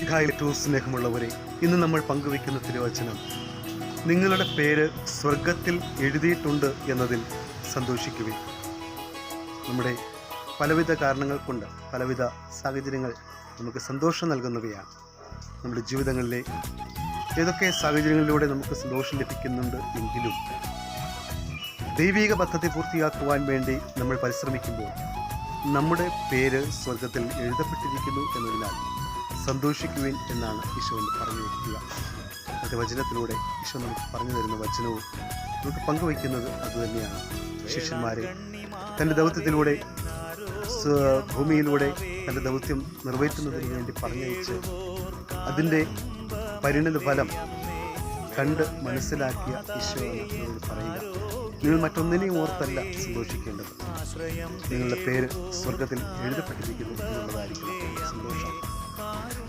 ഏറ്റവും സ്നേഹമുള്ളവരെ, ഇന്ന് നമ്മൾ പങ്കുവയ്ക്കുന്ന തിരുവചനം, നിങ്ങളുടെ പേര് സ്വർഗത്തിൽ എഴുതിയിട്ടുണ്ട് എന്നതിൽ സന്തോഷിക്കുവിൻ. നമ്മുടെ പലവിധ കാരണങ്ങൾ കൊണ്ട് പലവിധ സാഹചര്യങ്ങൾ നമുക്ക് സന്തോഷം നൽകുന്നവയാണ്. നമ്മുടെ ജീവിതങ്ങളിലെ ഏതൊക്കെ സാഹചര്യങ്ങളിലൂടെ നമുക്ക് സന്തോഷം ലഭിക്കുന്നുണ്ട് എങ്കിലും ദൈവിക പദ്ധതി പൂർത്തിയാക്കുവാൻ വേണ്ടി നമ്മൾ പരിശ്രമിക്കുമ്പോൾ നമ്മുടെ പേര് സ്വർഗത്തിൽ എഴുതപ്പെട്ടിരിക്കുന്നു എന്നതിനാൽ സന്തോഷിക്കുവിൻ എന്നാണ് ഈശോ പറഞ്ഞു വയ്ക്കുക. അത് വചനത്തിലൂടെ ഈശോ നമുക്ക് പറഞ്ഞു തരുന്ന വചനവും നമുക്ക് പങ്കുവയ്ക്കുന്നത് അതുതന്നെയാണ്. ശിഷ്യന്മാരെ തൻ്റെ ദൗത്യത്തിലൂടെ ഭൂമിയിലൂടെ തൻ്റെ ദൗത്യം നിറവേറ്റുന്നതിന് വേണ്ടി പറഞ്ഞയച്ച് അതിൻ്റെ പരിണിത ഫലം കണ്ട് മനസ്സിലാക്കിയ ഈശോ എന്ന് പറയുക, നിങ്ങൾ മറ്റൊന്നിനെയും ഓർത്തല്ല സന്തോഷിക്കേണ്ടത്, നിങ്ങളുടെ പേര് സ്വർഗത്തിൽ എഴുതപ്പെട്ടിരിക്കുന്നു എന്നുള്ളതായിരിക്കും സന്തോഷം.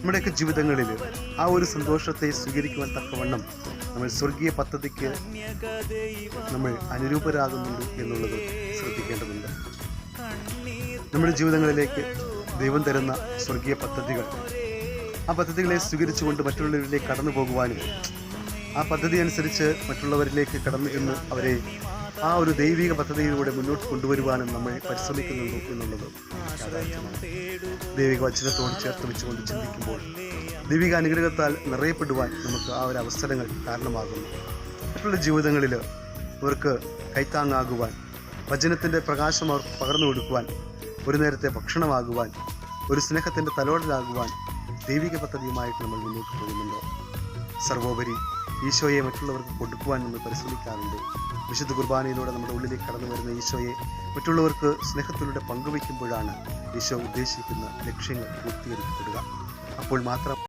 നമ്മുടെയൊക്കെ ജീവിതങ്ങളിൽ ആ ഒരു സന്തോഷത്തെ സ്വീകരിക്കുവാൻ തക്കവണ്ണം നമ്മൾ സ്വർഗീയ പദ്ധതിക്ക് നമ്മൾ അനുരൂപരാകുന്നുണ്ട് എന്നുള്ളത് ശ്രദ്ധിക്കേണ്ടതുണ്ട്. നമ്മുടെ ജീവിതങ്ങളിലേക്ക് ദൈവം തരുന്ന സ്വർഗീയ പദ്ധതികൾ, ആ പദ്ധതികളെ സ്വീകരിച്ചുകൊണ്ട് മറ്റുള്ളവരിലേക്ക് കടന്നു പോകുവാനും ആ പദ്ധതി അനുസരിച്ച് മറ്റുള്ളവരിലേക്ക് കടന്നു ചെന്ന് അവരെ ആ ഒരു ദൈവിക പദ്ധതിയിലൂടെ മുന്നോട്ട് കൊണ്ടുവരുവാനും നമ്മൾ പരിശ്രമിക്കുന്നുണ്ടോ എന്നുള്ളത് യാഥാർത്ഥ്യമാണ്. ദൈവിക വചനത്തോട് ചേർത്ത് വെച്ചുകൊണ്ട് ചിന്തിക്കുമ്പോൾ ദൈവിക അനുഗ്രഹത്താൽ നിറയപ്പെടുവാൻ നമുക്ക് ആ ഒരു അവസരങ്ങൾ കാരണമാകുന്നു. മറ്റുള്ള ജീവിതങ്ങളിൽ അവർക്ക് കൈത്താങ്ങാകുവാൻ, വചനത്തിൻ്റെ പ്രകാശം അവർക്ക് പകർന്നു കൊടുക്കുവാൻ, ഒരു നേരത്തെ ഭക്ഷണമാകുവാൻ, ഒരു സ്നേഹത്തിൻ്റെ തലോടലാകുവാൻ ദൈവിക പദ്ധതിയുമായിട്ട് നമ്മൾ മുന്നോട്ട് പോകുന്നുണ്ടോ? സർവോപരി ഈശോയെ മറ്റുള്ളവർക്ക് കൊടുക്കുവാൻ നമ്മൾ പരിശ്രമിക്കാറുണ്ട്. വിശുദ്ധ കുർബാനയിലൂടെ നമ്മുടെ ഉള്ളിലേക്ക് കടന്നു വരുന്ന ഈശോയെ മറ്റുള്ളവർക്ക് സ്നേഹത്തിലൂടെ പങ്കുവയ്ക്കുമ്പോഴാണ് ഈശോ ഉദ്ദേശിക്കുന്ന ലക്ഷ്യങ്ങൾ പൂർത്തീകരിക്കപ്പെടുക. അപ്പോൾ മാത്രം